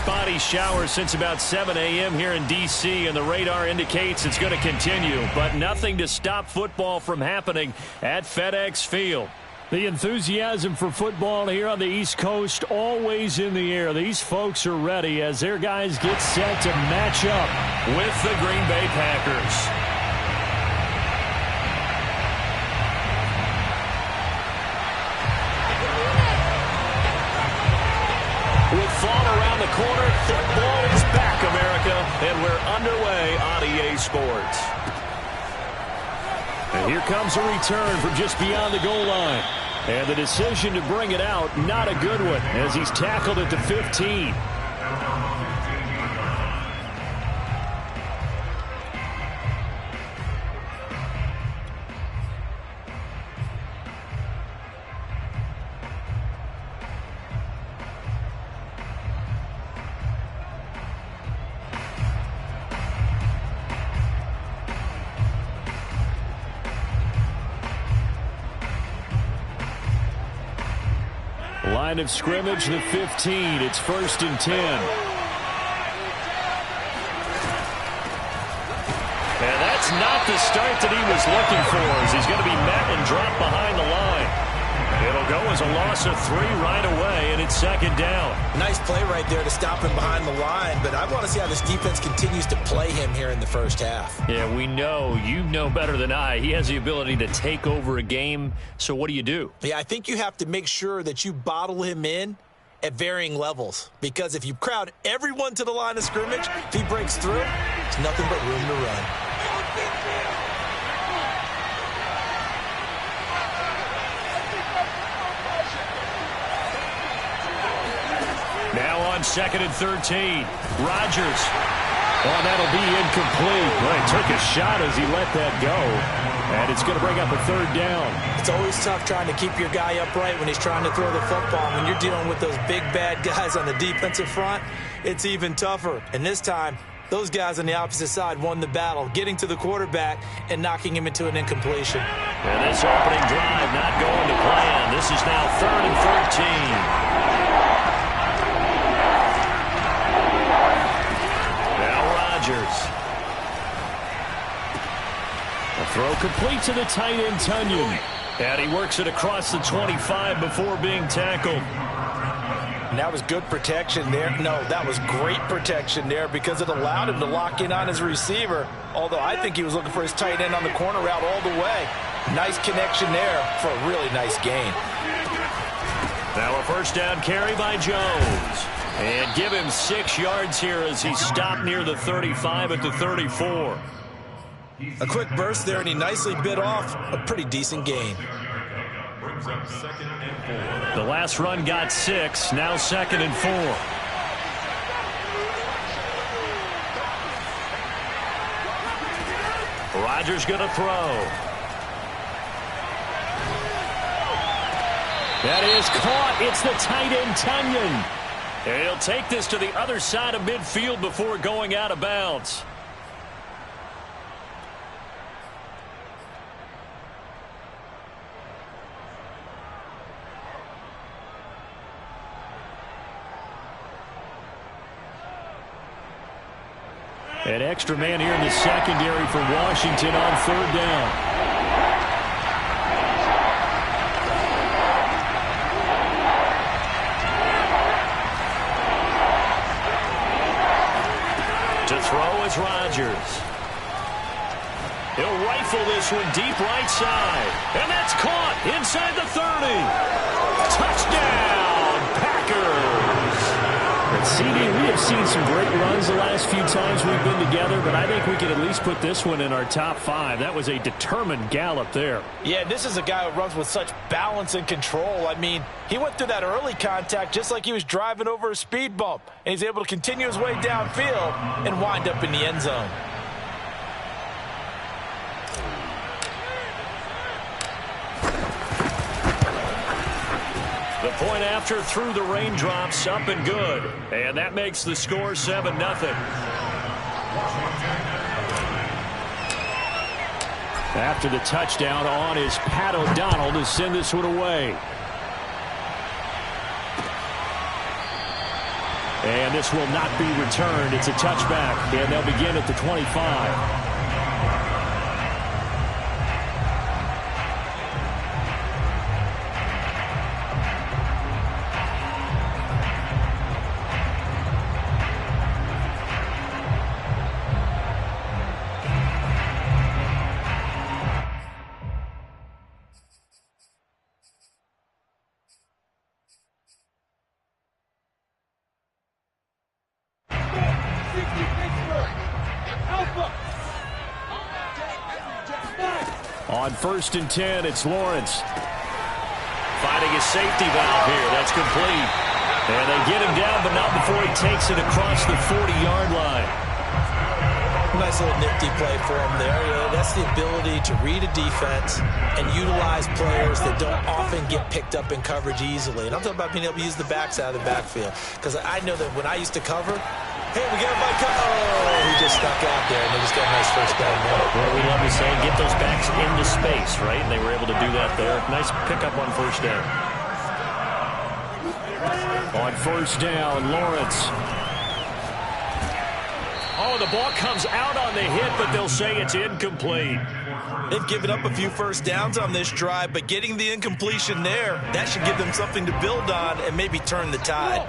spotty showers since about 7 a.m. here in D.C., and the radar indicates it's going to continue, but nothing to stop football from happening at FedEx Field. The enthusiasm for football here on the East Coast always in the air. These folks are ready as their guys get set to match up with the Green Bay Packers. With fall around the corner, football is back, America, and we're underway on EA Sports. And here comes a return from just beyond the goal line. And the decision to bring it out, not a good one, as he's tackled at the 15. Line of scrimmage, the 15. It's 1st and 10. And that's not the start that he was looking for, as he's going to be met and dropped behind the line. It'll go as a loss of 3 right away, and it's 2nd down. Nice play right there to stop him behind the line, but I want to see how this defense continues to play him here in the first half. Yeah, we know. You know better than I. He has the ability to take over a game, so what do you do? Yeah, I think you have to make sure that you bottle him in at varying levels, because if you crowd everyone to the line of scrimmage, if he breaks through, there's nothing but room to run. Now on 2nd and 13. Rodgers. Oh, that'll be incomplete. Well, he took a shot as he let that go. And it's going to bring up a 3rd down. It's always tough trying to keep your guy upright when he's trying to throw the football. When you're dealing with those big, bad guys on the defensive front, it's even tougher. And this time, those guys on the opposite side won the battle, getting to the quarterback and knocking him into an incompletion. And this opening drive not going to plan. This is now 3rd and 13. A throw complete to the tight end, Tunyon. And he works it across the 25 before being tackled. And that was good protection there. No, that was great protection there because it allowed him to lock in on his receiver. Although I think he was looking for his tight end on the corner route all the way. Nice connection there for a really nice gain. Now a 1st down carry by Jones. And give him 6 yards here as he stopped near the 35 at the 34. A quick burst there, and he nicely bit off a pretty decent gain. The last run got 6, now 2nd and 4. Rodgers going to throw. That is caught. It's the tight end, Tunyon. And he'll take this to the other side of midfield before going out of bounds. An extra man here in the secondary for Washington on 3rd down. To throw is Rodgers. He'll rifle this one deep right side. And that's caught inside the 30. Touchdown, Packers. And CD, we have seen some great runs the last few times we've been together, but I think we can at least put this one in our top 5. That was a determined gallop there. Yeah, this is a guy who runs with such balance and control. I mean, he went through that early contact just like he was driving over a speed bump, and he's able to continue his way downfield and wind up in the end zone. The point after through the raindrops, up and good. And that makes the score 7-0. After the touchdown, on is Pat O'Donnell to send this one away. And this will not be returned. It's a touchback, and they'll begin at the 25. On 1st and 10, it's Lawrence. Finding his safety valve here. That's complete. And they get him down, but not before he takes it across the 40-yard line. Nice little nifty play for him there. That's the ability to read a defense and utilize players that don't often get picked up in coverage easily. And I'm talking about being able to use the backside of the backfield. Because I know that when I used to cover, hey, we got my cut. Oh, he just stuck out there, and they just got a nice first down there. Well, we love to say, get those backs into space, right? And they were able to do that there. Nice pickup on first down. On first down, Lawrence. Oh, the ball comes out on the hit, but they'll say it's incomplete. They've given up a few first downs on this drive, but getting the incompletion there, that should give them something to build on and maybe turn the tide.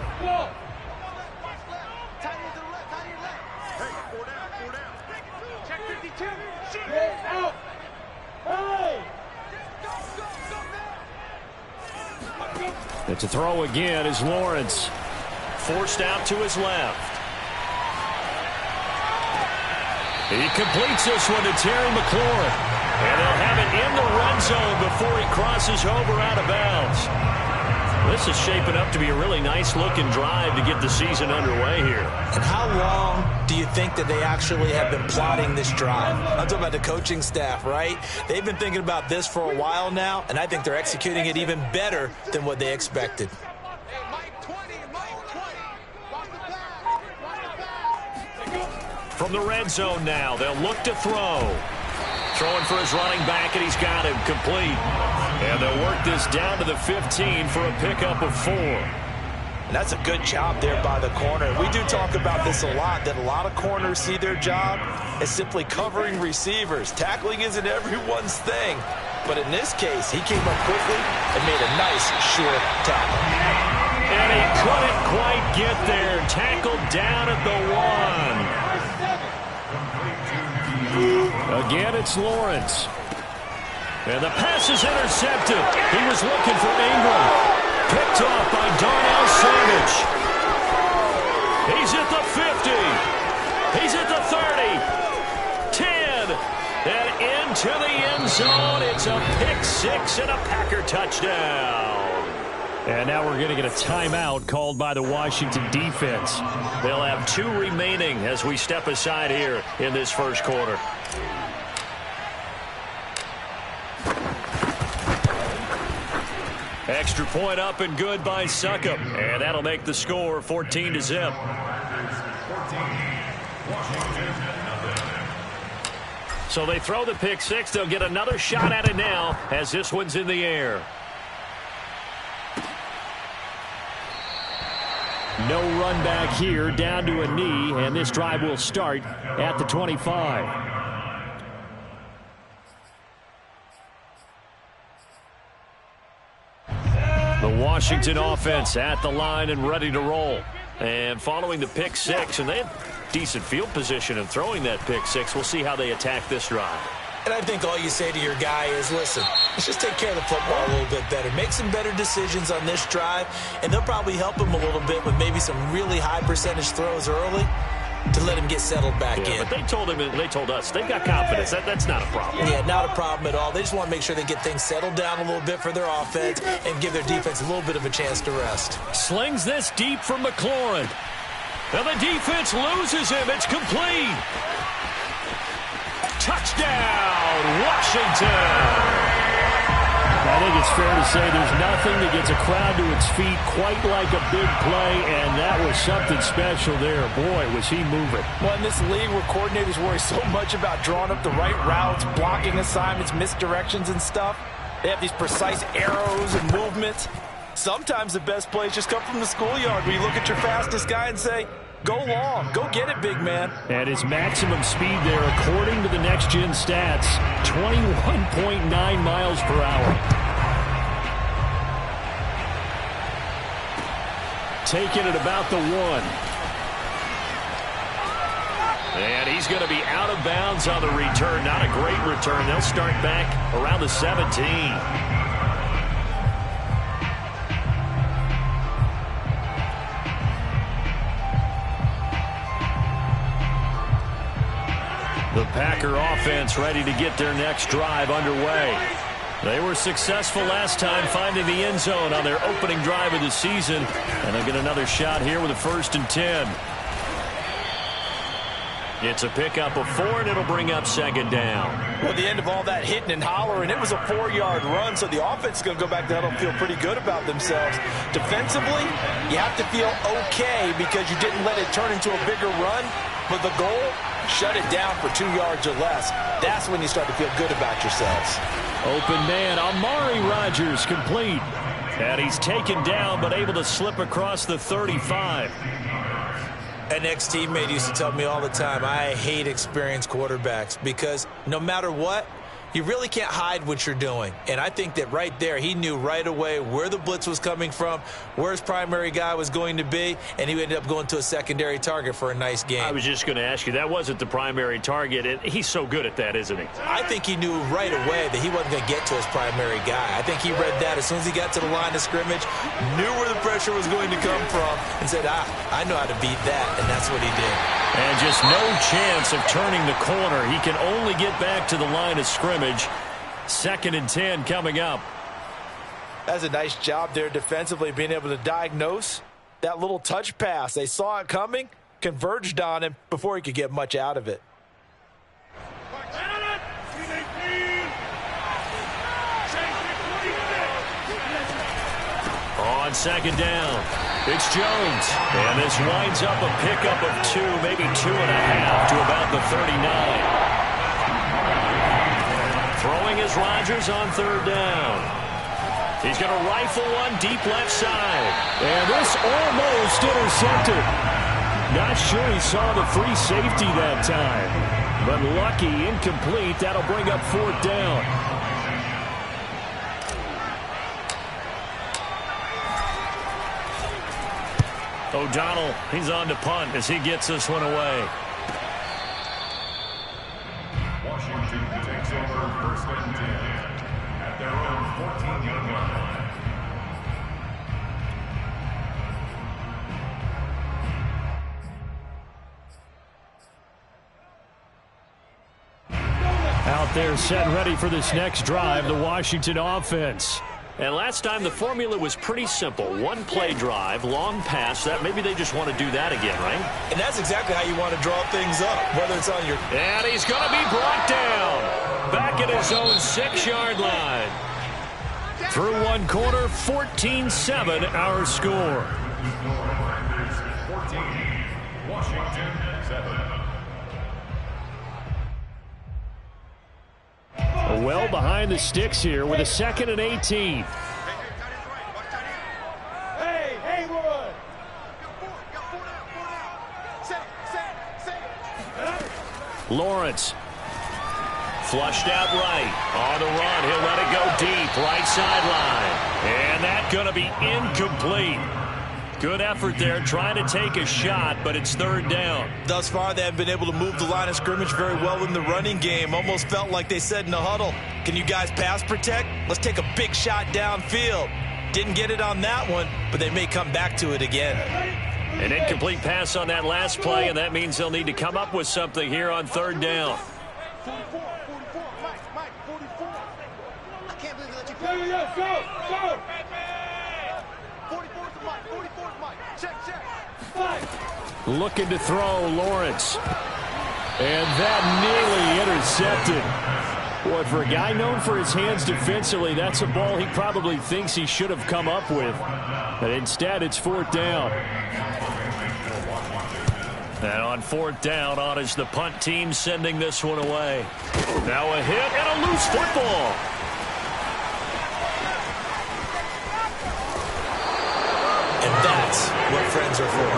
And to throw again is Lawrence. Forced out to his left. He completes this one to Terry McLaurin. And they'll have it in the red zone before he crosses over out of bounds. This is shaping up to be a really nice-looking drive to get the season underway here. And how long do you think that they actually have been plotting this drive? I'm talking about the coaching staff, right? They've been thinking about this for a while now, and I think they're executing it even better than what they expected. From the red zone now, they'll look to throw. Throwing for his running back, and he's got him complete. And they'll work this down to the 15 for a pickup of 4. And that's a good job there by the corner. We do talk about this a lot, that a lot of corners see their job as simply covering receivers. Tackling isn't everyone's thing. But in this case, he came up quickly and made a nice, short tackle. And he couldn't quite get there. Tackled down at the 1. Again, it's Lawrence. And the pass is intercepted. He was looking for Ingram. Picked off by Darnell Savage. He's at the 50. He's at the 30. 10. And into the end zone. It's a pick 6 and a Packer touchdown. And now we're going to get a timeout called by the Washington defense. They'll have 2 remaining as we step aside here in this first quarter. Extra point up and good by Succop. And that'll make the score 14-0. So they throw the pick 6. They'll get another shot at it now as this one's in the air. No run back here, down to a knee, and this drive will start at the 25. The Washington offense at the line and ready to roll. And following the pick 6, and they had decent field position in throwing that pick 6. We'll see how they attack this drive. And I think all you say to your guy is, listen, let's just take care of the football a little bit better. Make some better decisions on this drive, and they'll probably help him a little bit with maybe some really high percentage throws early to let him get settled back in. But they told him, they told us, they've got confidence. That's not a problem. Yeah, not a problem at all. They just want to make sure they get things settled down a little bit for their offense and give their defense a little bit of a chance to rest. Slings this deep from McLaurin. Now the defense loses him. It's complete. Touchdown, Washington. I think it's fair to say there's nothing that gets a crowd to its feet quite like a big play, and that was something special there. Boy, was he moving. Well, in this league where coordinators worry so much about drawing up the right routes, blocking assignments, misdirections and stuff, they have these precise arrows and movements. Sometimes the best plays just come from the schoolyard where you look at your fastest guy and say, go long, go get it, big man. And his maximum speed there, according to the Next Gen stats, 21.9 miles per hour. Taking it about the 1. And he's going to be out of bounds on the return. Not a great return. They'll start back around the 17. The Packer offense ready to get their next drive underway. They were successful last time finding the end zone on their opening drive of the season. And they'll get another shot here with a 1st and 10. It's a pickup of 4, and it'll bring up 2nd down. Well, the end of all that hitting and hollering, it was a 4-yard run, so the offense is going to go back to huddle and feel pretty good about themselves. Defensively, you have to feel okay because you didn't let it turn into a bigger run, but the goal, shut it down for 2 yards or less. That's when you start to feel good about yourselves. Open man, Amari Rodgers complete. And he's taken down, but able to slip across the 35. An ex-teammate used to tell me all the time, I hate experienced quarterbacks because no matter what, you really can't hide what you're doing. And I think that right there, he knew right away where the blitz was coming from, where his primary guy was going to be, and he ended up going to a secondary target for a nice game. I was just going to ask you, that wasn't the primary target, and he's so good at that, isn't he? I think he knew right away that he wasn't going to get to his primary guy. I think he read that as soon as he got to the line of scrimmage, knew where the pressure was going to come from, and said, I know how to beat that, and that's what he did. And just no chance of turning the corner. He can only get back to the line of scrimmage. 2nd and 10 coming up. That's a nice job there defensively, being able to diagnose that little touch pass. They saw it coming, converged on him before he could get much out of it. On 2nd down, it's Jones. And this winds up a pickup of 2, maybe 2.5 to about the 39. Throwing is Rodgers on 3rd down. He's going to rifle one deep left side. And this almost intercepted. Not sure he saw the free safety that time. But lucky, incomplete. That'll bring up 4th down. O'Donnell, he's on to punt as he gets this one away. Washington takes over 1st and 10 at their own 14-yard line. Out there set ready for this next drive, the Washington offense. And last time the formula was pretty simple. 1-play drive, long pass. That maybe they just want to do that again, right? And that's exactly how you want to draw things up, whether it's on your... And he's going to be brought down. Back at his own 6-yard line. Through one quarter, 14-7 our score. 14, Washington 7. Well behind the sticks here with a 2nd and 18. Hey, Haywood! Lawrence. Flushed out right. On the run. He'll let it go deep. Right sideline. And that's going to be incomplete. Good effort there trying to take a shot, but it's 3rd down. Thus far, they haven't been able to move the line of scrimmage very well in the running game. Almost felt like they said in the huddle, can you guys pass protect? Let's take a big shot downfield. Didn't get it on that one, but they may come back to it again. An incomplete pass on that last play, and that means they'll need to come up with something here on 3rd down. 44, Mike, 44. I can't believe they let you play. Go! 44's Mike, 44's Mike. Check. Looking to throw, Lawrence. And that nearly intercepted. Boy, for a guy known for his hands defensively, that's a ball he probably thinks he should have come up with. But instead, it's 4th down. And on 4th down, on is the punt team sending this one away. Now a hit and a loose football. friends are for.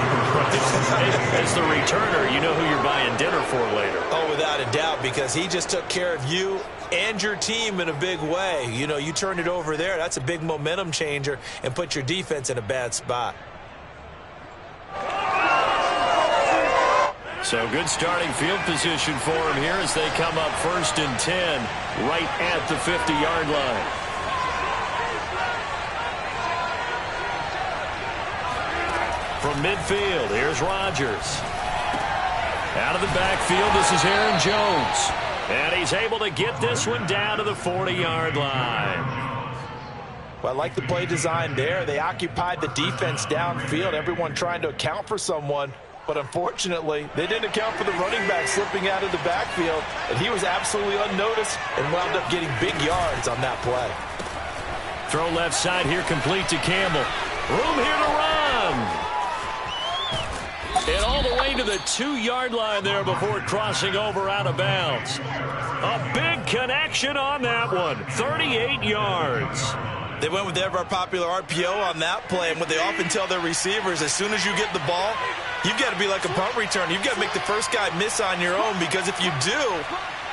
As the returner, you know who you're buying dinner for later. Oh, without a doubt, because he just took care of you and your team in a big way. You know, you turned it over there. That's a big momentum changer and put your defense in a bad spot. So good starting field position for him here as they come up 1st and 10 right at the 50-yard line. From midfield, here's Rodgers. Out of the backfield, this is Aaron Jones. And he's able to get this one down to the 40-yard line. Well, I like the play design there. They occupied the defense downfield, everyone trying to account for someone. But unfortunately, they didn't account for the running back slipping out of the backfield, and he was absolutely unnoticed and wound up getting big yards on that play. Throw left side here, complete to Campbell. Room here to run. And all the way to the 2-yard line there before crossing over out of bounds. A big connection on that one. 38 yards. They went with the ever-popular RPO on that play, and what they often tell their receivers, as soon as you get the ball, you've got to be like a punt return. You've got to make the first guy miss on your own, because if you do,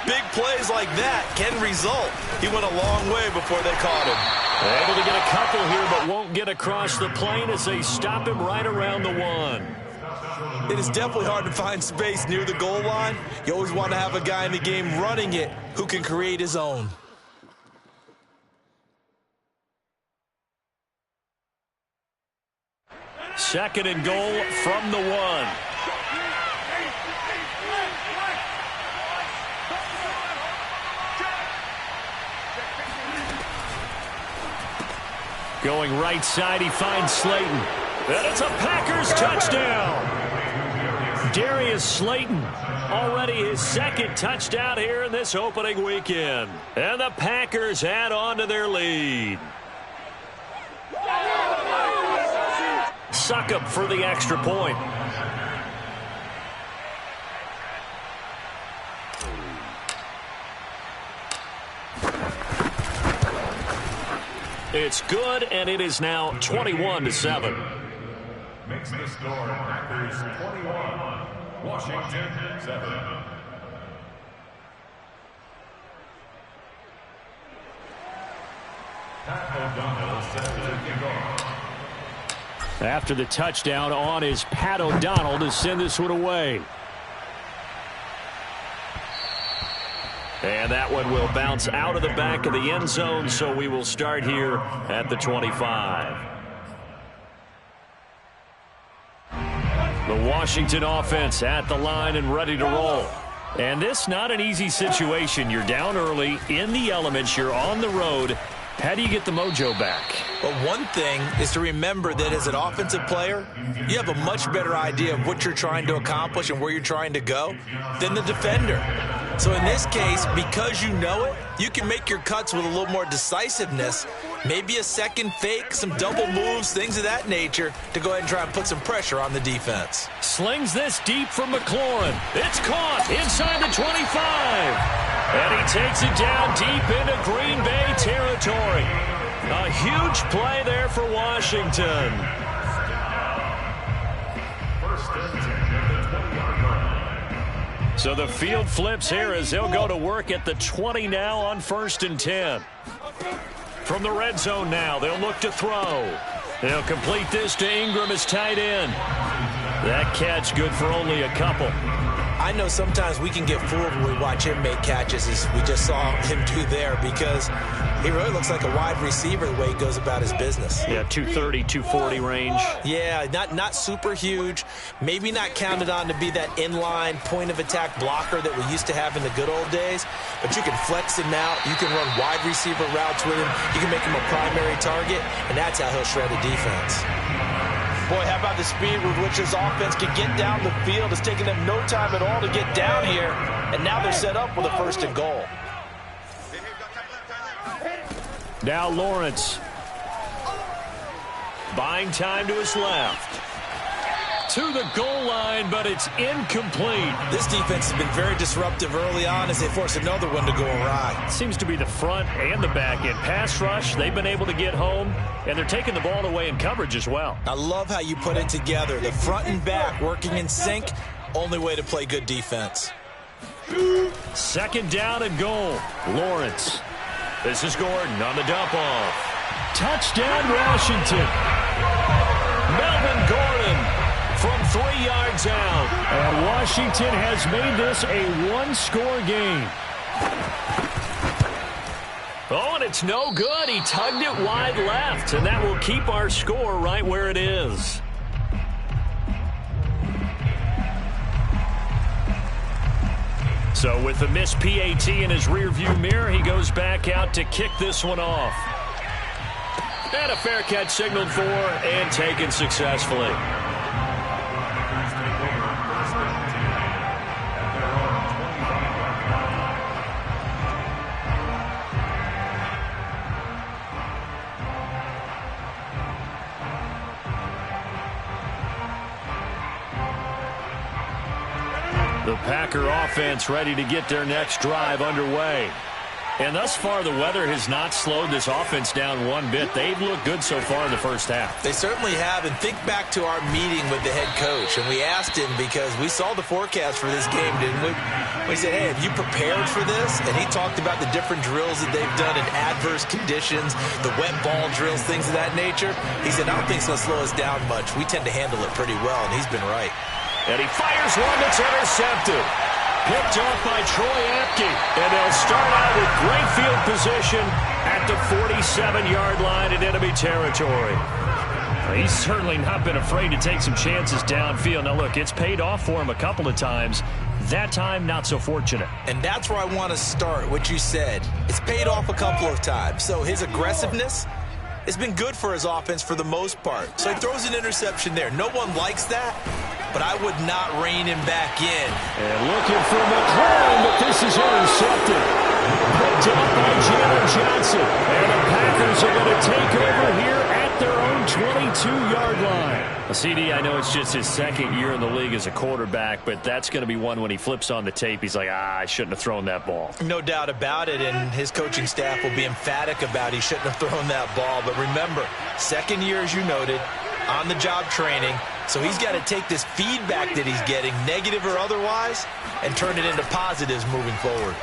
big plays like that can result. He went a long way before they caught him. Able to get a couple here, but won't get across the plane as they stop him right around the 1. It is definitely hard to find space near the goal line. You always want to have a guy in the game running it who can create his own. Second and goal from the 1. Going right side, he finds Slayton. And it's a Packers touchdown. Darius Slayton, already his second touchdown here in this opening weekend. And the Packers add on to their lead. Succop for the extra point. It's good, and it is now 21-7. Makes the score Packers 21, Washington 7. Pat O'Donnell set to kick off. After the touchdown on is Pat O'Donnell to send this one away. And that one will bounce out of the back of the end zone, so we will start here at the 25. The Washington offense at the line and ready to roll. And this not an easy situation. You're down early, in the elements, you're on the road. How do you get the mojo back? Well, one thing is to remember that as an offensive player, you have a much better idea of what you're trying to accomplish and where you're trying to go than the defender. So in this case, because you know it, you can make your cuts with a little more decisiveness, maybe a second fake, some double moves, things of that nature, to go ahead and try and put some pressure on the defense. Slings this deep from McLaurin. It's caught inside the 25. And he takes it down deep into Green Bay territory. A huge play there for Washington. So the field flips here as they'll go to work at the 20 now on 1st and 10. From the red zone now, they'll look to throw. They'll complete this to Ingram as tight end. That catch good for only a couple. I know sometimes we can get fooled when we watch him make catches, as we just saw him do there, because he really looks like a wide receiver the way he goes about his business. Yeah, 230, 240 range. Yeah, not super huge. Maybe not counted on to be that inline point-of-attack blocker that we used to have in the good old days, but you can flex him out. You can run wide receiver routes with him. You can make him a primary target, and that's how he'll shred a defense. Boy, how about the speed with which this offense can get down the field? It's taken them no time at all to get down here, and now they're set up with a 1st and goal. Now Lawrence. Buying time to his left. to the goal line, but it's incomplete. This defense has been very disruptive early on as they force another one to go awry. Seems to be the front and the back end. Pass rush, they've been able to get home, and they're taking the ball away in coverage as well. I love how you put it together. The front and back working in sync, only way to play good defense. Second down and goal. Lawrence. This is Gordon on the dump off. Touchdown, Washington. Melvin Gordon from 3 yards out. And Washington has made this a one-score game. Oh, and it's no good. He tugged it wide left, and that will keep our score right where it is. So with the missed PAT in his rearview mirror, he goes back out to kick this one off. And a fair catch signaled for and taken successfully. The Packer offense ready to get their next drive underway. And thus far, the weather has not slowed this offense down one bit. They've looked good so far in the first half. They certainly have. And think back to our meeting with the head coach. And we asked him because we saw the forecast for this game, didn't we? We said, hey, have you prepared for this? And he talked about the different drills that they've done in adverse conditions, the wet ball drills, things of that nature. He said, I don't think it's going to slow us down much. We tend to handle it pretty well, and he's been right. And he fires one that's intercepted. Picked off by Troy Apke. And they'll start out with great field position at the 47-yard line in enemy territory. He's certainly not been afraid to take some chances downfield. Now, look, it's paid off for him a couple of times. That time, not so fortunate. And that's where I want to start, what you said. It's paid off a couple of times. So his aggressiveness has been good for his offense for the most part. So he throws an interception there. No one likes that, but I would not rein him back in. And looking for McLaurin, but this is intercepted. Picked up by Jalen Johnson. And the Packers are going to take over here at their own 22-yard line. CD, I know it's just his second year in the league as a quarterback, but that's going to be one when he flips on the tape, he's like, I shouldn't have thrown that ball. No doubt about it, and his coaching staff will be emphatic about he shouldn't have thrown that ball. But remember, second year, as you noted, on-the-job training, so he's got to take this feedback that he's getting, negative or otherwise, and turn it into positives moving forward.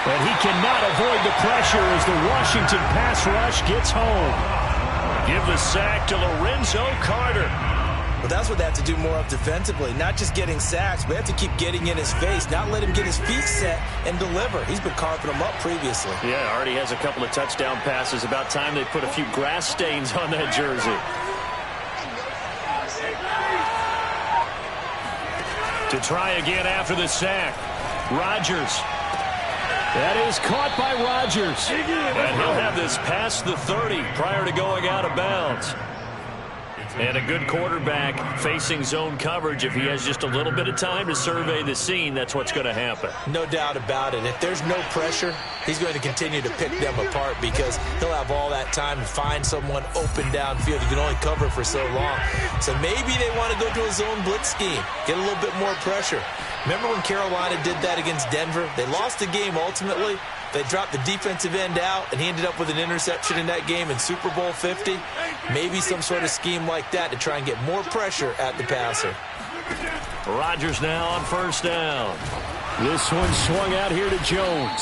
And he cannot avoid the pressure as the Washington pass rush gets home. Give the sack to Lorenzo Carter. Well, that's what they have to do more of defensively, not just getting sacks, but they have to keep getting in his face, not let him get his feet set and deliver. He's been carving them up previously. Yeah, already has a couple of touchdown passes. About time they put a few grass stains on that jersey. To try again after the sack. Rodgers. That is caught by Rodgers. And he'll have this past the 30 prior to going out of bounds. And a good quarterback facing zone coverage. If he has just a little bit of time to survey the scene, that's what's going to happen. No doubt about it. If there's no pressure, he's going to continue to pick them apart because he'll have all that time to find someone open downfield. You can only cover for so long. So maybe they want to go to a zone blitz scheme, get a little bit more pressure. Remember when Carolina did that against Denver? They lost the game ultimately. They dropped the defensive end out, and he ended up with an interception in that game in Super Bowl 50. Maybe some sort of scheme like that to try and get more pressure at the passer. Rodgers now on first down. This one swung out here to Jones.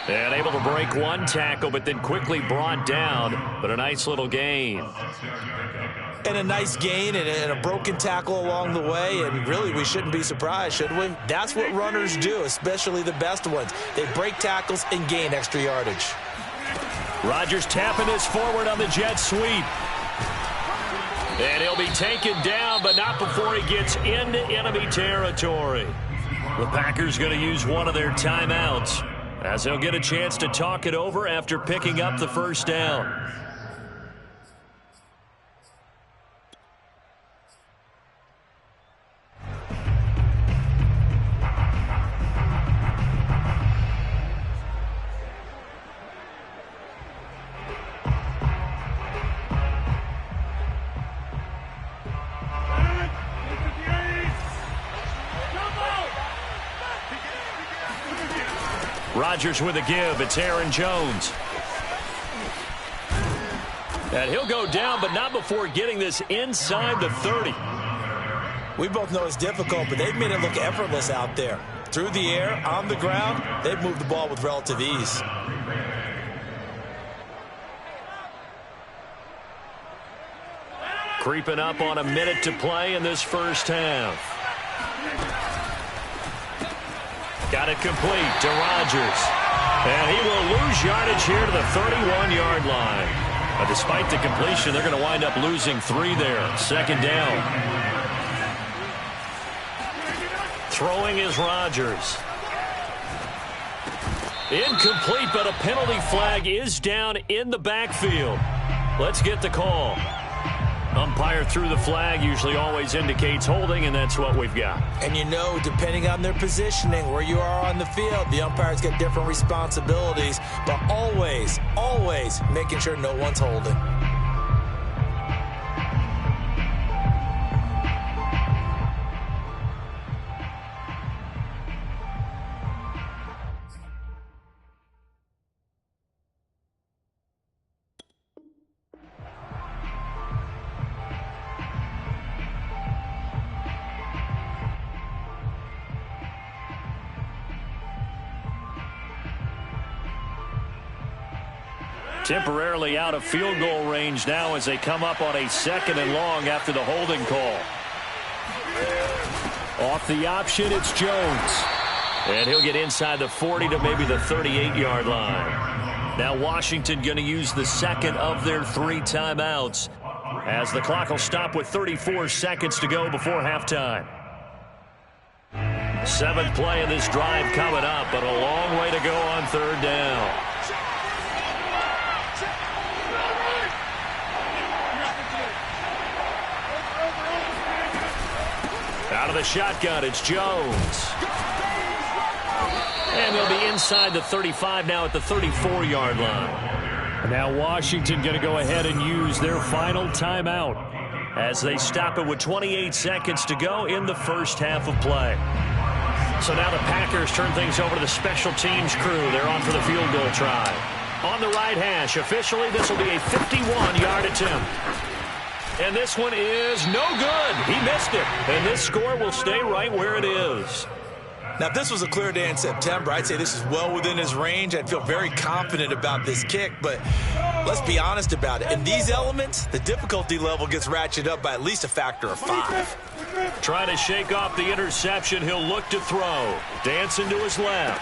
And able to break one tackle, but then quickly brought down. But a nice little gain. And a nice gain and a broken tackle along the way. And really, we shouldn't be surprised, should we? That's what runners do, especially the best ones. They break tackles and gain extra yardage. Rodgers tapping this forward on the jet sweep. And he'll be taken down, but not before he gets into enemy territory. The Packers going to use one of their timeouts, as they'll get a chance to talk it over after picking up the first down. Rodgers with a give. It's Aaron Jones. And he'll go down, but not before getting this inside the 30. We both know it's difficult, but they've made it look effortless out there. Through the air, on the ground, they've moved the ball with relative ease. Creeping up on a minute to play in this first half. Got it complete to Rodgers. And he will lose yardage here to the 31-yard line. Despite the completion, they're going to wind up losing 3 there. Second down. Throwing is Rodgers. Incomplete, but a penalty flag is down in the backfield. Let's get the call. Umpire threw the flag, usually always indicates holding, and that's what we've got. And you know, depending on their positioning, where you are on the field, the umpires get different responsibilities, but always, always making sure no one's holding. Temporarily out of field goal range now as they come up on a 2nd and long after the holding call. Off the option, it's Jones. And he'll get inside the 40 to maybe the 38-yard line. Now Washington going to use the second of their 3 timeouts as the clock will stop with 34 seconds to go before halftime. 7th play of this drive coming up, but a long way to go on 3rd down. Out of the shotgun, it's Jones. And they'll be inside the 35 now at the 34-yard line. Now Washington going to go ahead and use their final timeout as they stop it with 28 seconds to go in the first half of play. So now the Packers turn things over to the special teams crew. They're on for the field goal try. On the right hash, officially this will be a 51-yard attempt. And this one is no good. He missed it. And this score will stay right where it is. Now, if this was a clear day in September, I'd say this is well within his range. I'd feel very confident about this kick, but let's be honest about it. In these elements, the difficulty level gets ratcheted up by at least a factor of 5. Trying to shake off the interception. He'll look to throw. Dancing to his left.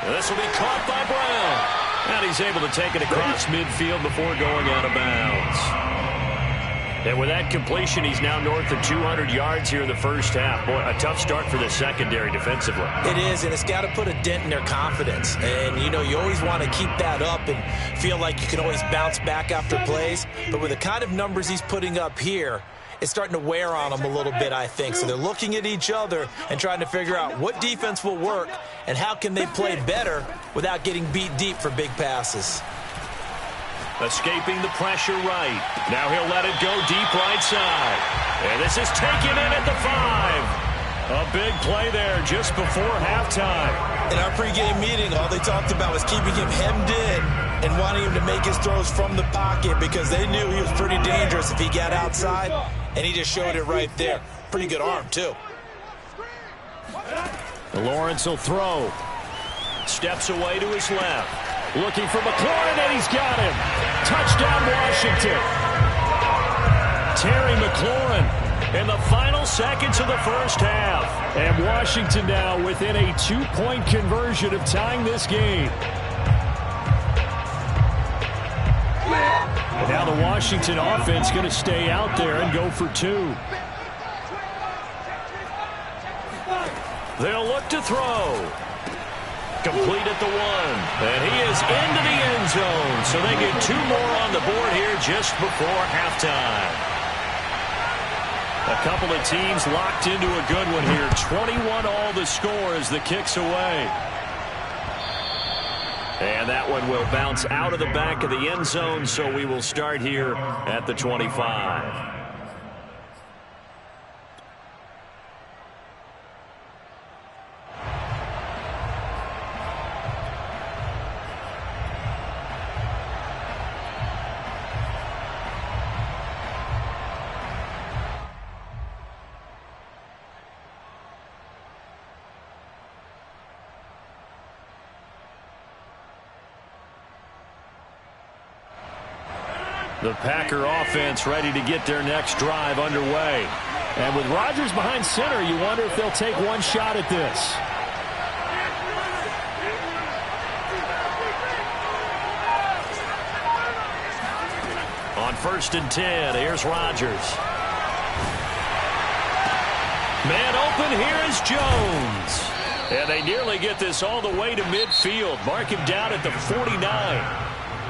This will be caught by Brown. And he's able to take it across midfield before going out of bounds. And with that completion, he's now north of 200 yards here in the first half. Boy, a tough start for the secondary defensively. It is, and it's got to put a dent in their confidence. And, you know, you always want to keep that up and feel like you can always bounce back after plays. But with the kind of numbers he's putting up here, it's starting to wear on them a little bit, I think. So they're looking at each other and trying to figure out what defense will work and how can they play better without getting beat deep for big passes. Escaping the pressure right. Now he'll let it go deep right side. And this is taken in at the 5. A big play there just before halftime. In our pregame meeting, all they talked about was keeping him hemmed in and wanting him to make his throws from the pocket because they knew he was pretty dangerous if he got outside, and he just showed it right there. Pretty good arm, too. Lawrence will throw. Steps away to his left. Looking for McLaurin, and he's got him. Touchdown, Washington. Terry McLaurin in the final seconds of the first half. And Washington now within a 2-point conversion of tying this game. And now the Washington offense going to stay out there and go for 2. They'll look to throw. Complete at the 1. And he is into the end zone. So they get 2 more on the board here just before halftime. A couple of teams locked into a good one here. 21-all the score as the kick's away. And that one will bounce out of the back of the end zone. So we will start here at the 25. The Packer offense ready to get their next drive underway. And with Rodgers behind center, you wonder if they'll take one shot at this. On 1st and 10, here's Rodgers. Man open, here is Jones. And they nearly get this all the way to midfield. Mark him down at the 49.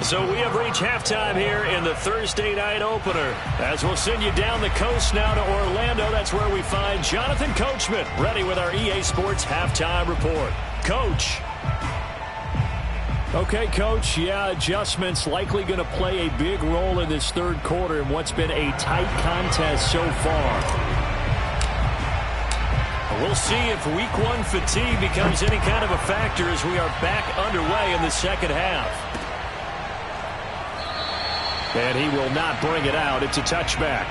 So we have reached halftime here in the Thursday night opener. As we'll send you down the coast now to Orlando. That's where we find Jonathan Coachman ready with our EA Sports halftime report. Coach. Okay, Coach. Yeah, adjustments likely going to play a big role in this third quarter in what's been a tight contest so far. We'll see if week one fatigue becomes any kind of a factor as we are back underway in the second half. And he will not bring it out. It's a touchback.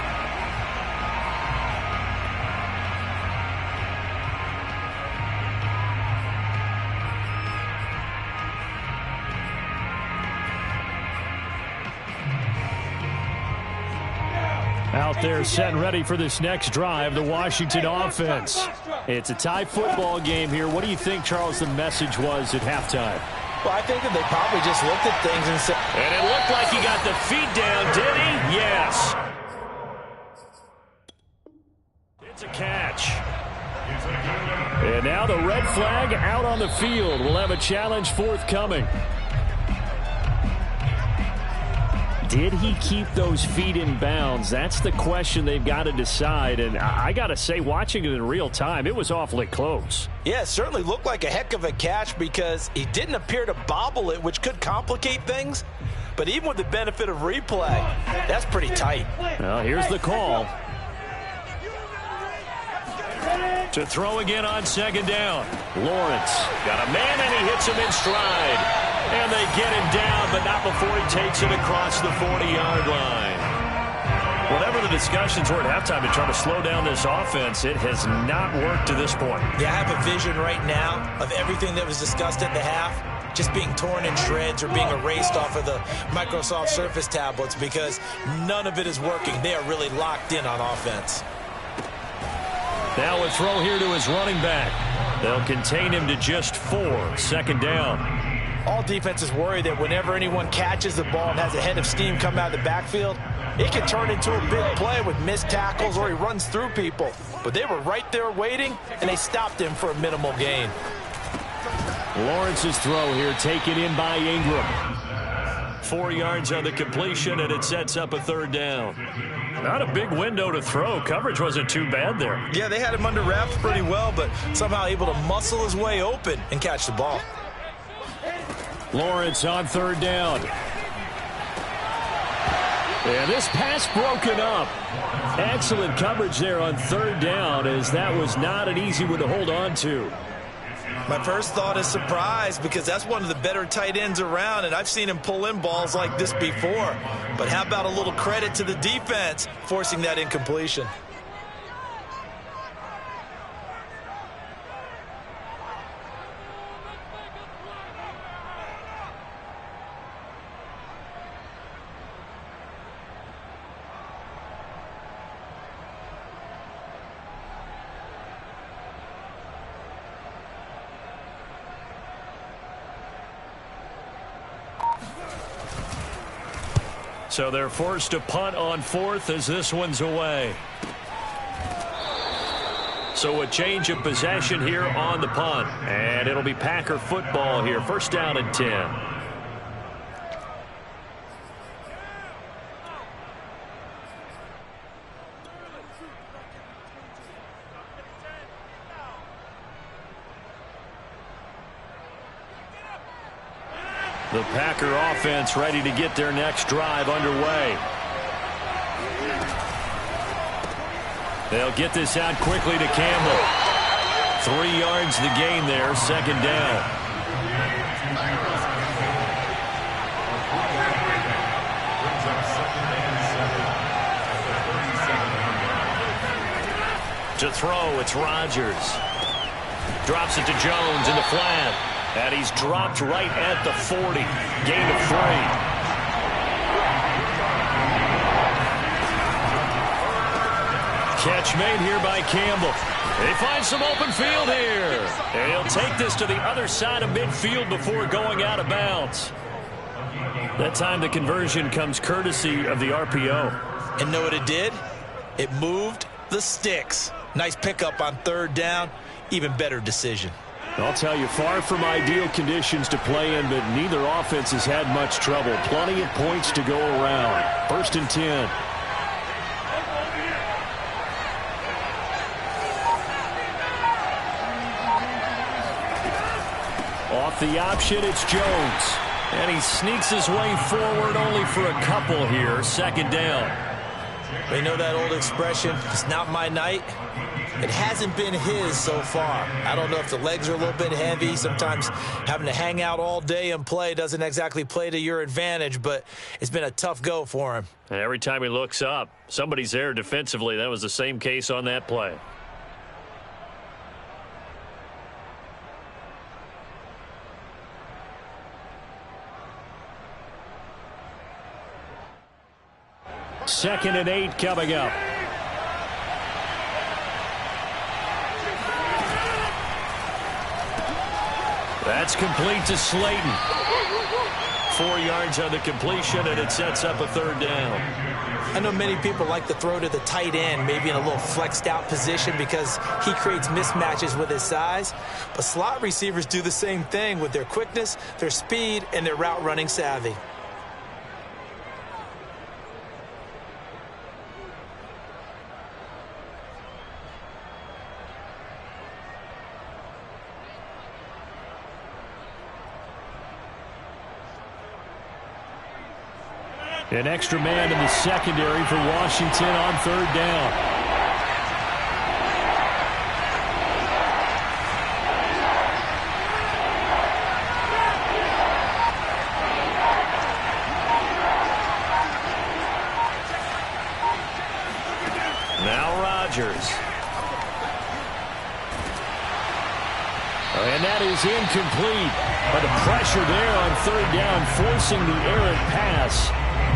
Out there set and ready for this next drive, the Washington offense. It's a tie football game here. What do you think, Charles, the message was at halftime? Well, I think that they probably just looked at things and said... And it looked like he got the feet down, did he? Yes. It's a catch. And now the red flag out on the field. We'll have a challenge forthcoming. Did he keep those feet in bounds? That's the question they've got to decide. And I got to say, watching it in real time, it was awfully close. Yeah, it certainly looked like a heck of a catch because he didn't appear to bobble it, which could complicate things. But even with the benefit of replay, that's pretty tight. Well, here's the call. To throw again on 2nd down. Lawrence got a man, and he hits him in stride. And they get him down, but not before he takes it across the 40-yard line. Whatever the discussions were at halftime to try to slow down this offense, it has not worked to this point. Yeah, I have a vision right now of everything that was discussed at the half just being torn in shreds or being erased off of the Microsoft Surface tablets because none of it is working. They are really locked in on offense. Now a throw here to his running back. They'll contain him to just 4. 2nd down. All defenses worry that whenever anyone catches the ball and has a head of steam come out of the backfield, it can turn into a big play with missed tackles or he runs through people. But they were right there waiting, and they stopped him for a minimal gain. Lawrence's throw here taken in by Ingram. 4 yards on the completion, and it sets up a 3rd down. Not a big window to throw. Coverage wasn't too bad there. Yeah, they had him under wraps pretty well, but somehow able to muscle his way open and catch the ball. Lawrence on 3rd down. And this pass broken up. Excellent coverage there on 3rd down, as that was not an easy one to hold on to. My first thought is surprise because that's one of the better tight ends around, and I've seen him pull in balls like this before. But how about a little credit to the defense forcing that incompletion? So they're forced to punt on 4th as this one's away. So a change of possession here on the punt. And it'll be Packer football here. 1st down and 10. The Packer offense ready to get their next drive underway. They'll get this out quickly to Campbell. 3 yards the gain there, 2nd down. To throw, it's Rodgers. Drops it to Jones in the flat. And he's dropped right at the 40. Gain of 3. catch made here by Campbell. They find some open field here. And he'll take this to the other side of midfield before going out of bounds. That time the conversion comes courtesy of the RPO. And know what it did? It moved the sticks. Nice pickup on third down. Even better decision. I'll tell you, far from ideal conditions to play in, but neither offense has had much trouble. Plenty of points to go around. 1st and 10. Off the option, it's Jones. And he sneaks his way forward only for a couple here. 2nd down. We know that old expression, it's not my night. It hasn't been his so far. I don't know if the legs are a little bit heavy. Sometimes having to hang out all day and play doesn't exactly play to your advantage, but it's been a tough go for him. And every time he looks up, somebody's there defensively. That was the same case on that play. Second and 8 coming up. That's complete to Slayton. 4 yards on the completion, and it sets up a 3rd down. I know many people like to throw to the tight end, maybe in a little flexed out position because he creates mismatches with his size. But slot receivers do the same thing with their quickness, their speed, and their route running savvy. An extra man in the secondary for Washington on 3rd down. Now Rodgers. And that is incomplete. But the pressure there on 3rd down, forcing the errant pass.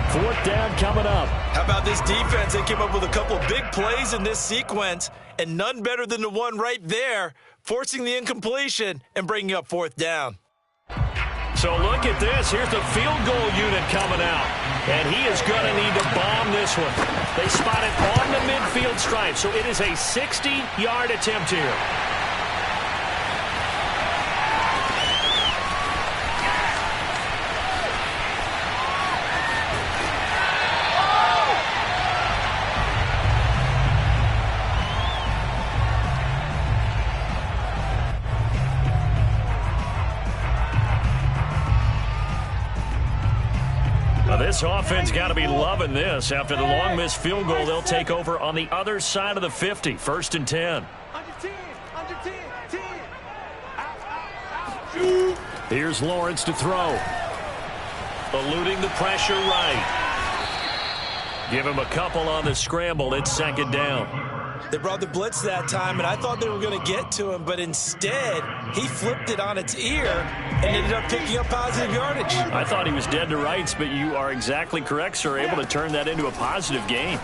4th down coming up. How about this defense? They came up with a couple of big plays in this sequence, and none better than the one right there, forcing the incompletion and bringing up 4th down. So look at this. Here's the field goal unit coming out. And he is going to need to bomb this one. They spot it on the midfield stripe, so it is a 60-yard attempt here. This offense got to be loving this. After the long missed field goal, they'll take over on the other side of the 50. 1st and 10. Under 10. Here's Lawrence to throw. Eluding the pressure right. Give him a couple on the scramble. It's 2nd down. They brought the blitz that time, and I thought they were going to get to him, but instead, he flipped it on its ear and ended up picking up positive yardage. I thought he was dead to rights, but you are exactly correct, sir. Able to turn that into a positive gain.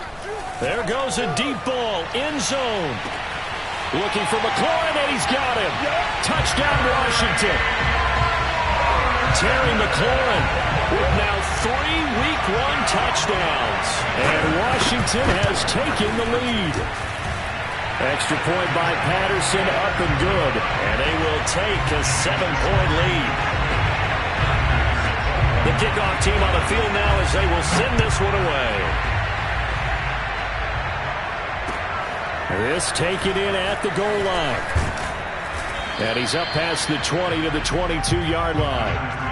There goes a deep ball, end zone. Looking for McLaurin, and he's got him. Touchdown, Washington. Terry McLaurin with now 3 Week 1 touchdowns. And Washington has taken the lead. Extra point by Patterson, up and good. And they will take a 7-point lead. The kickoff team on the field now as they will send this one away. This taken in at the goal line. And he's up past the 20 to the 22-yard line.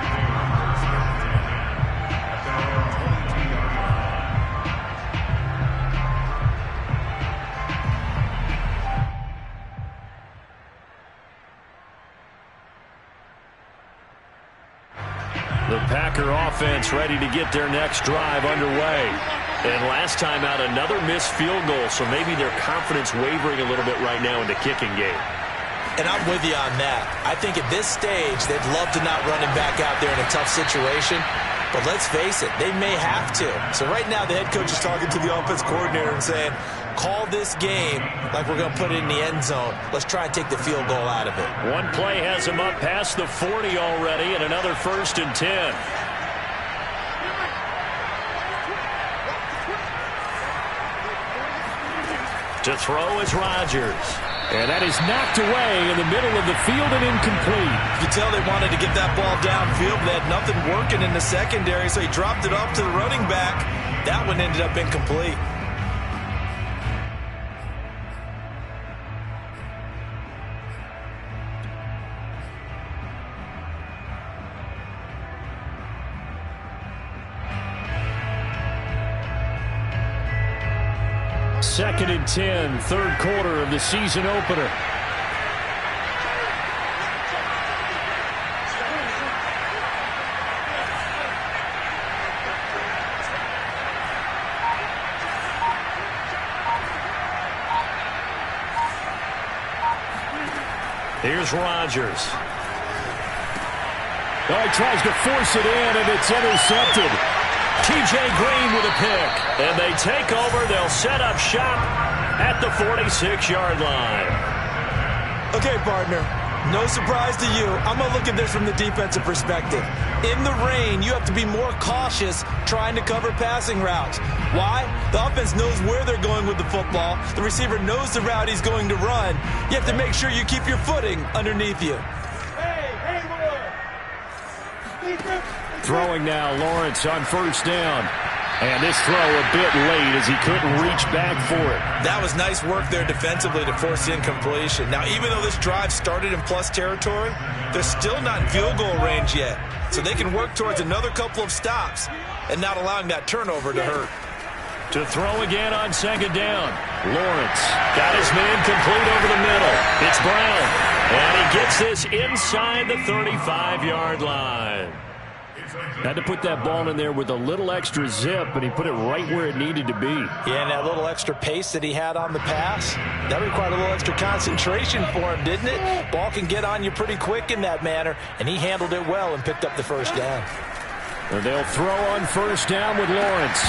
The Packer offense ready to get their next drive underway. And last time out, another missed field goal, so maybe their confidence wavering a little bit right now in the kicking game. And I'm with you on that. I think at this stage, they'd love to not run him back out there in a tough situation. But let's face it, they may have to. So right now the head coach is talking to the offense coordinator and saying, call this game like we're going to put it in the end zone. Let's try and take the field goal out of it. One play has him up past the 40 already, and another 1st and 10. To throw is Rodgers. And that is knocked away in the middle of the field and incomplete. You can tell they wanted to get that ball downfield, but they had nothing working in the secondary, so he dropped it off to the running back. That one ended up incomplete. Second and 10, third quarter of the season opener. Here's Rodgers. Oh, he tries to force it in, and it's intercepted. T.J. Green with a pick. And they take over. They'll set up shop at the 46-yard line. Okay, partner. No surprise to you. I'm going to look at this from the defensive perspective. In the rain, you have to be more cautious trying to cover passing routes. Why? The offense knows where they're going with the football. The receiver knows the route he's going to run. You have to make sure you keep your footing underneath you. Throwing now, Lawrence on 1st down. And this throw a bit late as he couldn't reach back for it. That was nice work there defensively to force the incompletion. Now, even though this drive started in plus territory, they're still not in field goal range yet. So they can work towards another couple of stops and not allowing that turnover to hurt. To throw again on 2nd down. Lawrence got his man complete over the middle. It's Brown. And he gets this inside the 35-yard line. Had to put that ball in there with a little extra zip, and he put it right where it needed to be. Yeah, and that little extra pace that he had on the pass, that required a little extra concentration for him, didn't it? Ball can get on you pretty quick in that manner, and he handled it well and picked up the 1st down. And they'll throw on 1st down with Lawrence.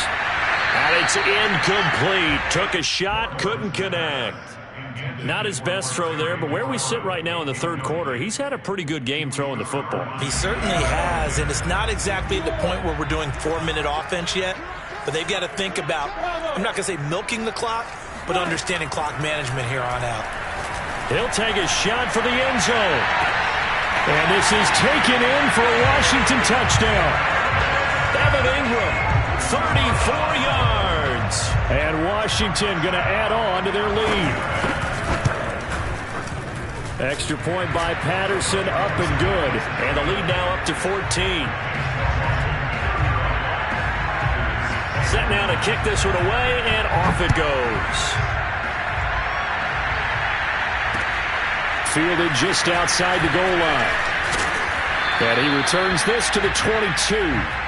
And it's incomplete. Took a shot, couldn't connect. Not his best throw there, but where we sit right now in the 3rd quarter, he's had a pretty good game throwing the football. He certainly has, and it's not exactly at the point where we're doing 4-minute offense yet, but they've got to think about, I'm not going to say milking the clock, but understanding clock management here on out. He'll take a shot for the end zone. And this is taken in for a Washington touchdown. Evan Ingram, 34 yards. And Washington going to add on to their lead. Extra point by Patterson, up and good. And the lead now up to 14. Set now to kick this one away, and off it goes. Fielded just outside the goal line. And he returns this to the 22.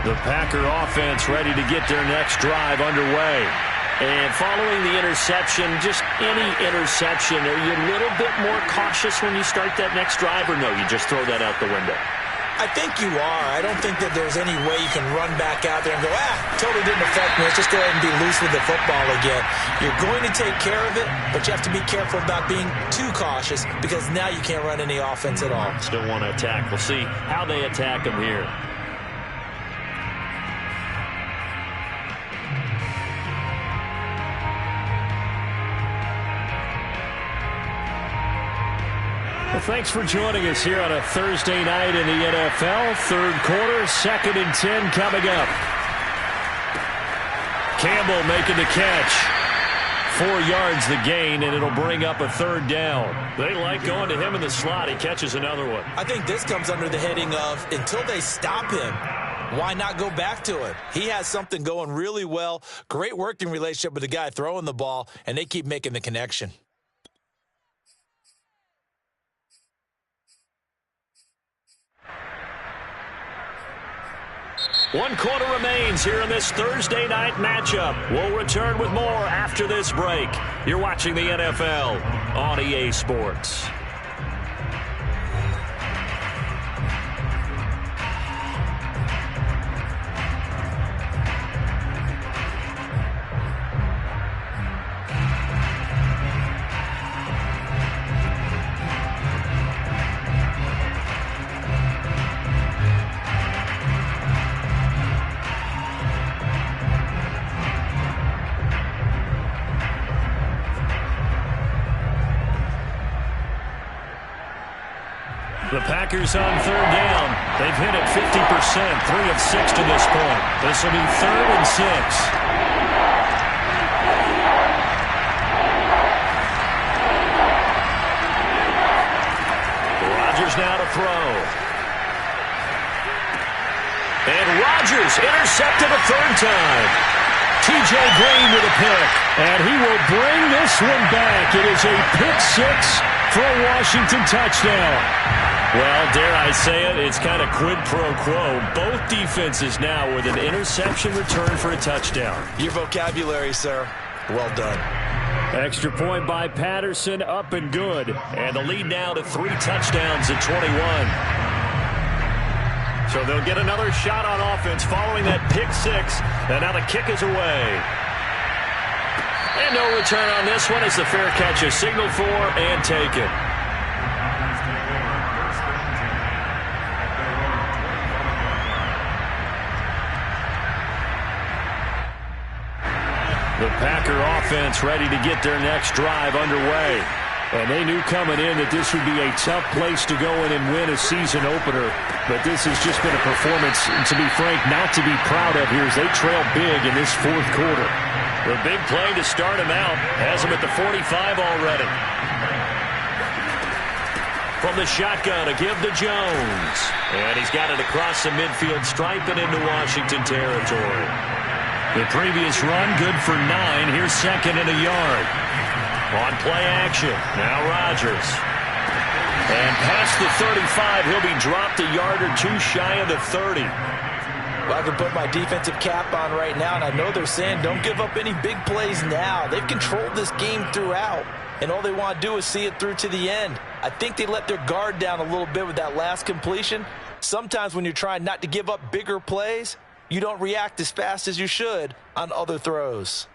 The Packer offense ready to get their next drive underway. And following the interception, just any interception, are you a little bit more cautious when you start that next drive, or no, you just throw that out the window? I think you are. I don't think that there's any way you can run back out there and go, totally didn't affect me. Let's just go ahead and be loose with the football again. You're going to take care of it, but you have to be careful about being too cautious because now you can't run any offense at all. Still want to attack. We'll see how they attack them here. Well, thanks for joining us here on a Thursday night in the NFL. 3rd quarter, 2nd and 10 coming up. Campbell making the catch. 4 yards the gain, and it'll bring up a 3rd down. They like going to him in the slot. He catches another one. I think this comes under the heading of until they stop him, why not go back to it? He has something going really well. Great working relationship with the guy throwing the ball, and they keep making the connection. One quarter remains here in this Thursday night matchup. We'll return with more after this break. You're watching the NFL on EA Sports. The Packers on 3rd down. They've hit it 50%, 3 of 6 to this point. This will be 3rd and 6. Rodgers now to throw. And Rodgers intercepted a 3rd time. T.J. Green with a pick. And he will bring this one back. It is a pick 6 for a Washington touchdown. Well, dare I say it, it's kind of quid pro quo. Both defenses now with an interception return for a touchdown. Your vocabulary, sir. Well done. Extra point by Patterson, up and good. And the lead now to 3 touchdowns at 21. So they'll get another shot on offense following that pick 6. And now the kick is away. And no return on this one as the fair catch is signaled for and taken. The Packer offense ready to get their next drive underway. And they knew coming in that this would be a tough place to go in and win a season opener. But this has just been a performance, to be frank, not to be proud of here as they trail big in this 4th quarter. The big play to start him out has him at the 45 already. From the shotgun, a give to Jones. And he's got it across the midfield stripe and into Washington territory. The previous run, good for 9. Here's 2nd and a yard. On play action, now Rodgers. And past the 35, he'll be dropped a yard or 2 shy of the 30. Well, I can put my defensive cap on right now, and I know they're saying don't give up any big plays now. They've controlled this game throughout, and all they want to do is see it through to the end. I think they let their guard down a little bit with that last completion. Sometimes when you're trying not to give up bigger plays, you don't react as fast as you should on other throws.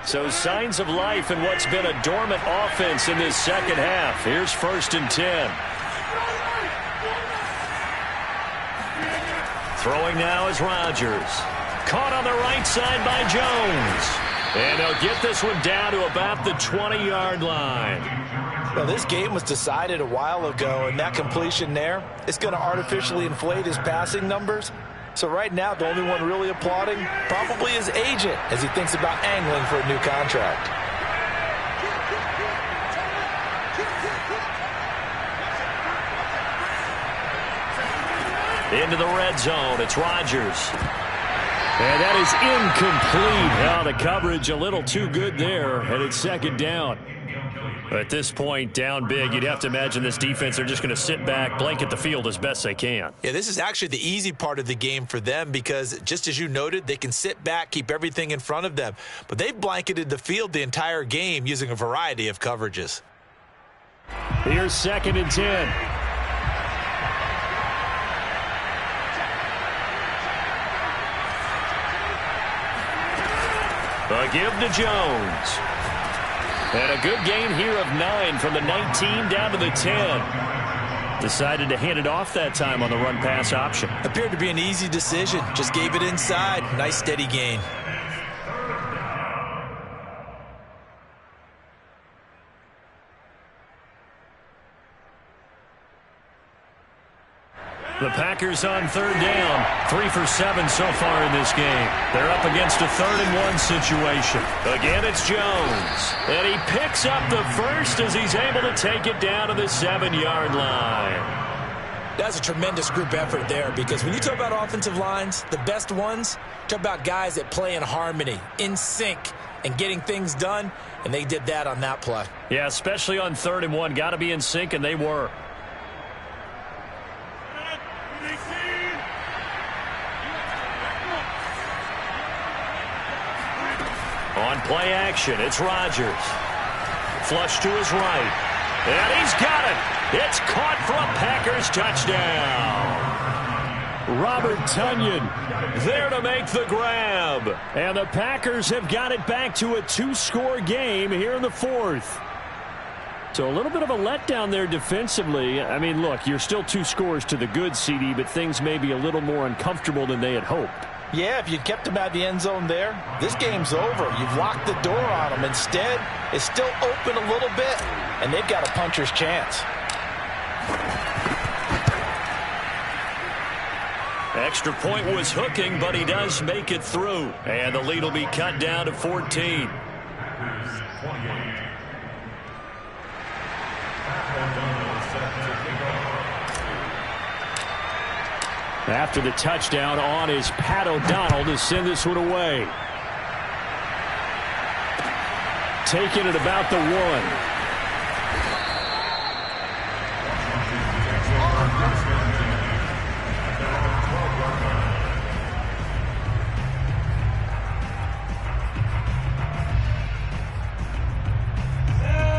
So signs of life in what's been a dormant offense in this 2nd half. Here's 1st and 10. Throwing now is Rodgers. Caught on the right side by Jones. And they'll get this one down to about the 20-yard line. Well, this game was decided a while ago, and that completion there is going to artificially inflate his passing numbers. So right now, the only one really applauding probably his agent as he thinks about angling for a new contract. Into the red zone, it's Rodgers. And that is incomplete. Now the coverage a little too good there, and it's 2nd down. At this point, down big, you'd have to imagine this defense, they're just going to sit back, blanket the field as best they can. Yeah, this is actually the easy part of the game for them because, just as you noted, they can sit back, keep everything in front of them. But they've blanketed the field the entire game using a variety of coverages. Here's 2nd and 10. A give to Jones. And a good gain here of 9 from the 19 down to the 10. Decided to hand it off that time on the run-pass option. Appeared to be an easy decision. Just gave it inside. Nice steady gain. The Packers on third down. 3 for 7 so far in this game. They're up against a 3rd-and-1 situation. Again, it's Jones. And he picks up the first as he's able to take it down to the 7-yard line. That's a tremendous group effort there, because when you talk about offensive lines, the best ones, talk about guys that play in harmony, in sync, and getting things done, and they did that on that play. Yeah, especially on 3rd and 1. Got to be in sync, and they were. On play action, it's Rodgers. Flush to his right. And he's got it. It's caught for a Packers touchdown. Robert Tonyan there to make the grab. And the Packers have got it back to a 2-score game here in the 4th. So a little bit of a letdown there defensively. I mean, look, you're still 2 scores to the good, CD, but things may be a little more uncomfortable than they had hoped. Yeah, if you'd kept him out of the end zone there, this game's over. You've locked the door on him. Instead, it's still open a little bit, and they've got a puncher's chance. Extra point was hooking, but he does make it through. And the lead will be cut down to 14. After the touchdown, on is Pat O'Donnell to send this one away. Taking it about the 1.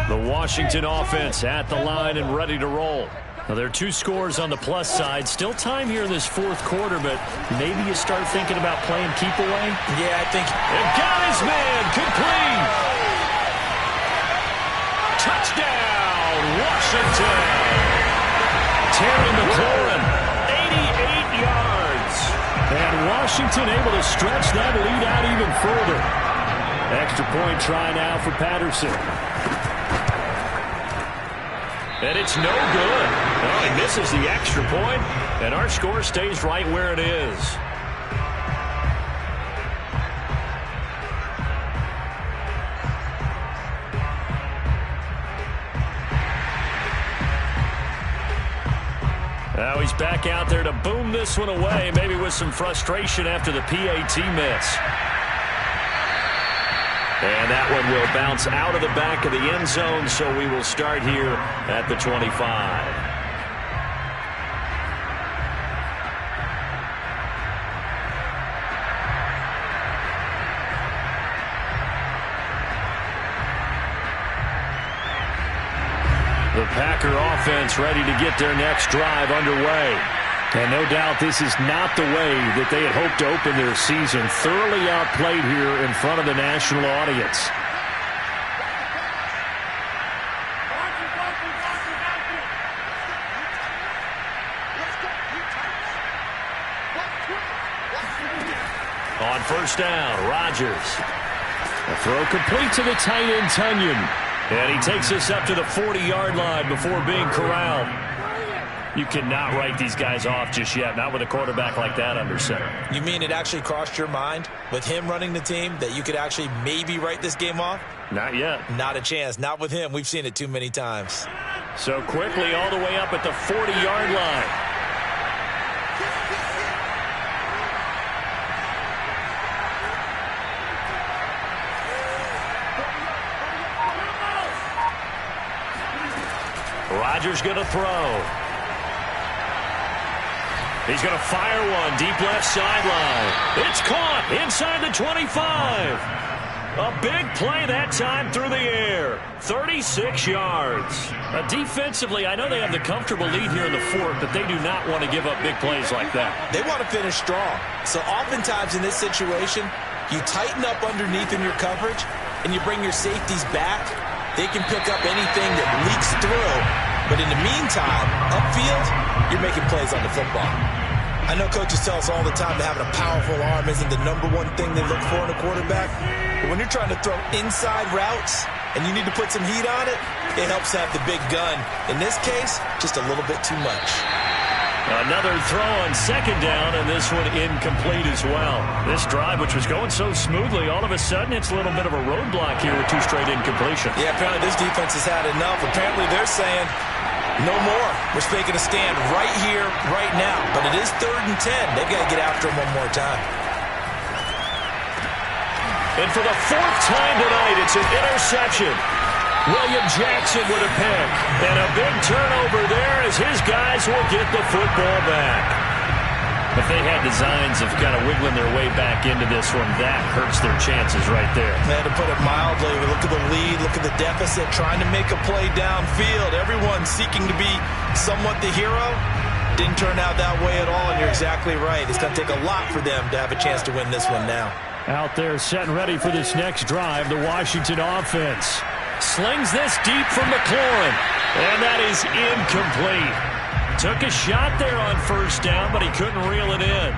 The Washington offense at the line and ready to roll. Now, there are 2 scores on the plus side. Still time here in this 4th quarter, but maybe you start thinking about playing keep away. Yeah, I think. And got his man complete. Touchdown, Washington. Terry McLaurin, 88 yards. And Washington able to stretch that lead out even further. Extra point try now for Patterson. And it's no good. Oh, he misses the extra point, and our score stays right where it is. Now he's back out there to boom this one away, maybe with some frustration after the PAT miss. And that one will bounce out of the back of the end zone, so we will start here at the 25. The Packer offense ready to get their next drive underway. And no doubt this is not the way that they had hoped to open their season. Thoroughly outplayed here in front of the national audience. On first down, Rodgers. A throw complete to the tight end, Tonyan. And he takes us up to the 40-yard line before being corralled. You cannot write these guys off just yet, not with a quarterback like that under center. You mean it actually crossed your mind with him running the team that you could actually maybe write this game off? Not yet. Not a chance. Not with him. We've seen it too many times. So quickly all the way up at the 40-yard line. Rodgers going to throw. He's going to fire one deep left sideline. It's caught inside the 25. A big play that time through the air. 36 yards. Defensively, I know they have the comfortable lead here in the 4th, but they do not want to give up big plays like that. They want to finish strong. So oftentimes in this situation, you tighten up underneath in your coverage, and you bring your safeties back. They can pick up anything that leaks through. But in the meantime, upfield, you're making plays on the football. I know coaches tell us all the time that having a powerful arm isn't the #1 thing they look for in a quarterback. But when you're trying to throw inside routes and you need to put some heat on it, it helps to have the big gun. In this case, just a little bit too much. Another throw on second down, and this one incomplete as well. This drive, which was going so smoothly, all of a sudden it's a little bit of a roadblock here with 2 straight incompletions. Yeah, apparently this defense has had enough. Apparently they're saying, no more. We're making a stand right here, right now. But it is 3rd and 10. They've got to get after him one more time. And for the 4th time tonight, it's an interception. William Jackson with a pick. And a big turnover there as his guys will get the football back. If they had designs of kind of wiggling their way back into this one, that hurts their chances right there. Man, to put it mildly, look at the lead, look at the deficit, trying to make a play downfield. Everyone seeking to be somewhat the hero. Didn't turn out that way at all, and you're exactly right. It's going to take a lot for them to have a chance to win this one now. Out there set and ready for this next drive, the Washington offense. Slings this deep from McLaurin, and that is incomplete. Took a shot there on 1st down, but he couldn't reel it in.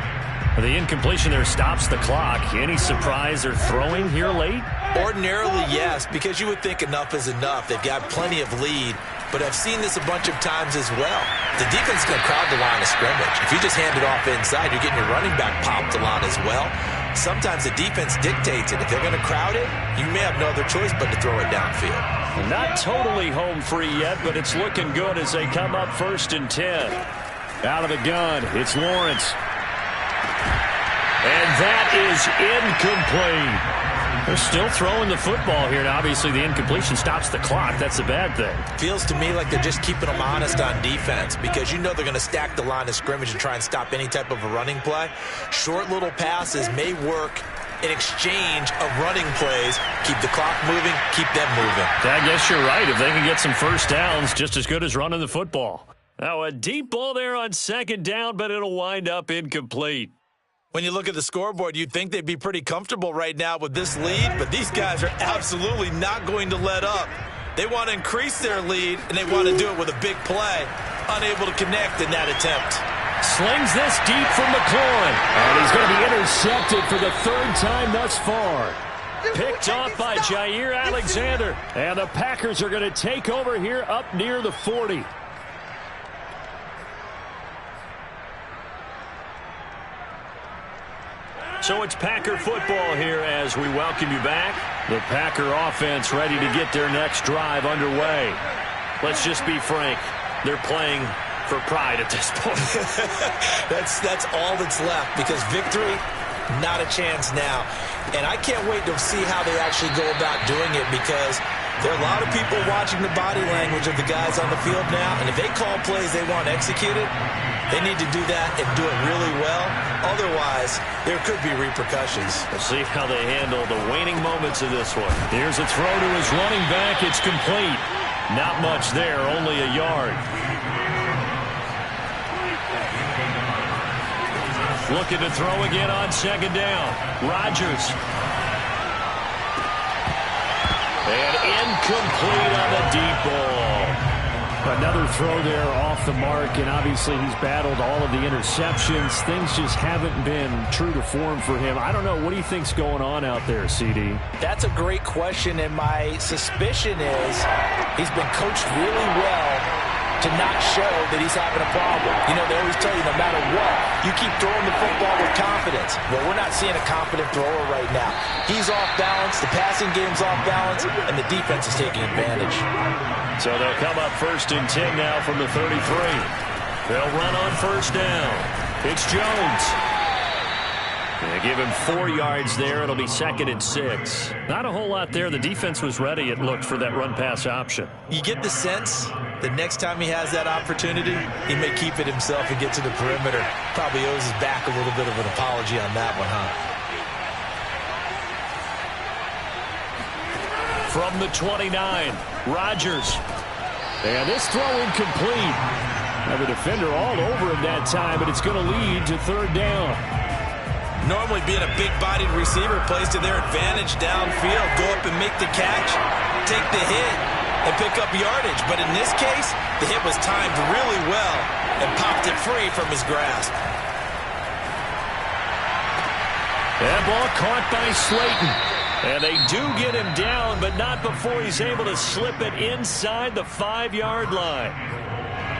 The incompletion there stops the clock. Any surprise they're throwing here late? Ordinarily, yes, because you would think enough is enough. They've got plenty of lead, but I've seen this a bunch of times as well. The defense is going to crowd the line of scrimmage. If you just hand it off inside, you're getting your running back popped a lot as well. Sometimes the defense dictates it. If they're going to crowd it, you may have no other choice but to throw it downfield. Not totally home free yet, but it's looking good as they come up 1st and 10. Out of the gun, it's Lawrence. And that is incomplete. They're still throwing the football here, and obviously the incompletion stops the clock. That's a bad thing. Feels to me like they're just keeping them honest on defense because you know they're going to stack the line of scrimmage and try and stop any type of a running play. Short little passes may work in exchange of running plays. Keep the clock moving, keep them moving. I guess you're right. If they can get some 1st downs, just as good as running the football. Now a deep ball there on 2nd down, but it'll wind up incomplete. When you look at the scoreboard, you'd think they'd be pretty comfortable right now with this lead, but these guys are absolutely not going to let up. They want to increase their lead, and they want to do it with a big play. Unable to connect in that attempt. Slings this deep from McLaurin, and he's going to be intercepted for the 3rd time thus far. Picked off by Jair Alexander, and the Packers are going to take over here up near the 40. So it's Packer football here as we welcome you back. The Packer offense ready to get their next drive underway. Let's just be frank. They're playing for pride at this point. That's all that's left because victory, not a chance now. And I can't wait to see how they actually go about doing it because there are a lot of people watching the body language of the guys on the field now. And if they call plays they want executed, they need to do that and do it really well. Otherwise, there could be repercussions. We'll see how they handle the waning moments of this one. Here's a throw to his running back. It's complete. Not much there, only a yard. Looking to throw again on 2nd down. Rodgers. And incomplete on the deep ball. Another throw there off the mark, and obviously he's battled all of the interceptions. Things just haven't been true to form for him. I don't know. What do you think's going on out there, CD? That's a great question, and my suspicion is he's been coached really well to not show that he's having a problem. You know, they always tell you no matter what, you keep throwing the football with confidence. Well, we're not seeing a confident thrower right now. He's off balance, the passing game's off balance, and the defense is taking advantage. So they'll come up 1st and 10 now from the 33. They'll run on 1st down. It's Jones. They give him 4 yards there. It'll be 2nd and 6. Not a whole lot there. The defense was ready, it looked, for that run-pass option. You get the sense that next time he has that opportunity, he may keep it himself and get to the perimeter. Probably owes his back a little bit of an apology on that one, huh? From the 29, Rodgers. And this throw incomplete. Now the defender all over him that time, but it's going to lead to 3rd down. Normally being a big-bodied receiver plays to their advantage downfield. Go up and make the catch, take the hit, and pick up yardage. But in this case, the hit was timed really well and popped it free from his grasp. That ball caught by Slayton. And they do get him down, but not before he's able to slip it inside the 5-yard line.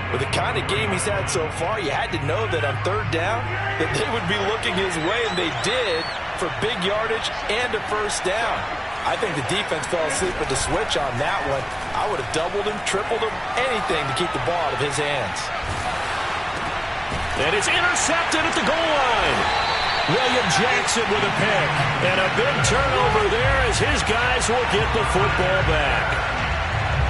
With the kind of game he's had so far, you had to know that on third down that they would be looking his way, and they did, for big yardage and a first down. I think the defense fell asleep with the switch on that one. I would have doubled him, tripled him, anything to keep the ball out of his hands. And it's intercepted at the goal line. William Jackson with a pick. And a big turnover there as his guys will get the football back.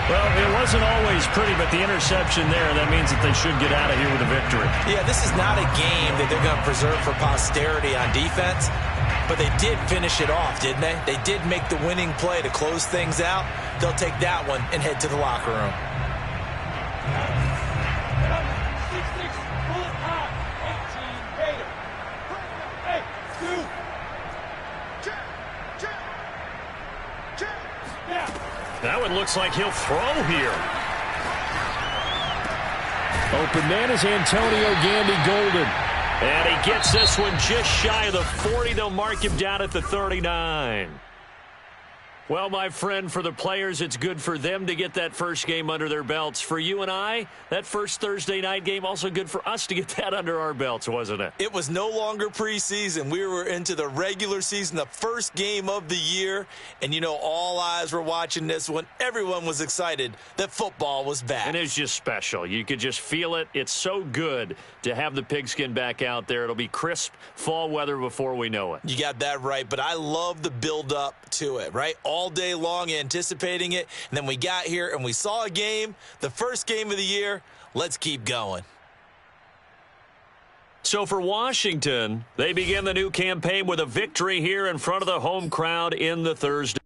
Well, it wasn't always pretty, but the interception there, that means that they should get out of here with a victory. Yeah, this is not a game that they're going to preserve for posterity on defense, but they did finish it off, didn't they? They did make the winning play to close things out. They'll take that one and head to the locker room. That one looks like he'll throw here. Open man is Antonio Gandy Golden. And he gets this one just shy of the 40. They'll mark him down at the 39. Well, my friend, for the players, it's good for them to get that first game under their belts. For you and I, that first Thursday night game, also good for us to get that under our belts, wasn't it? It was no longer preseason. We were into the regular season, the first game of the year. And, you know, all eyes were watching this one. Everyone was excited that football was back. And it's just special. You could just feel it. It's so good to have the pigskin back out there. It'll be crisp fall weather before we know it. You got that right, but I love the build-up to it, right? All day long anticipating it, and then we got here and we saw a game, the first game of the year. Let's keep going. So for Washington, they begin the new campaign with a victory here in front of the home crowd in the Thursday